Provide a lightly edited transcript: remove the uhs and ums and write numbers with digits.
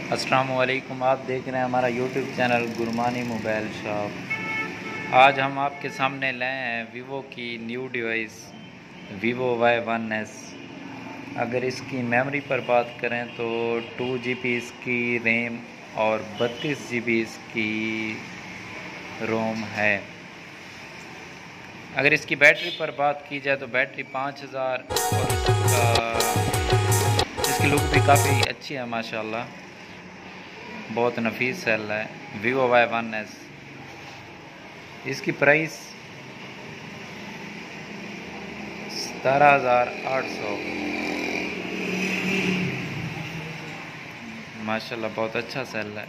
अस्सलाम वालेकुम। आप देख रहे हैं हमारा YouTube channel Gurmani mobile shop. आज हम आपके सामने लाए हैं वीवो की न्यू डिवाइस वीवो Y1s। अगर इसकी मेमोरी पर बात करें तो 2 GB इसकी रैम और 32 GB इसकी रोम है। अगर इसकी बैटरी पर बात की जाए तो बैटरी 5000 और इसकी लुक भी काफ़ी अच्छी है माशाल्लाह। बहुत नफीस सेल है वीवो Y1s। इसकी प्राइस 17,800। माशाल्लाह बहुत अच्छा सेल है।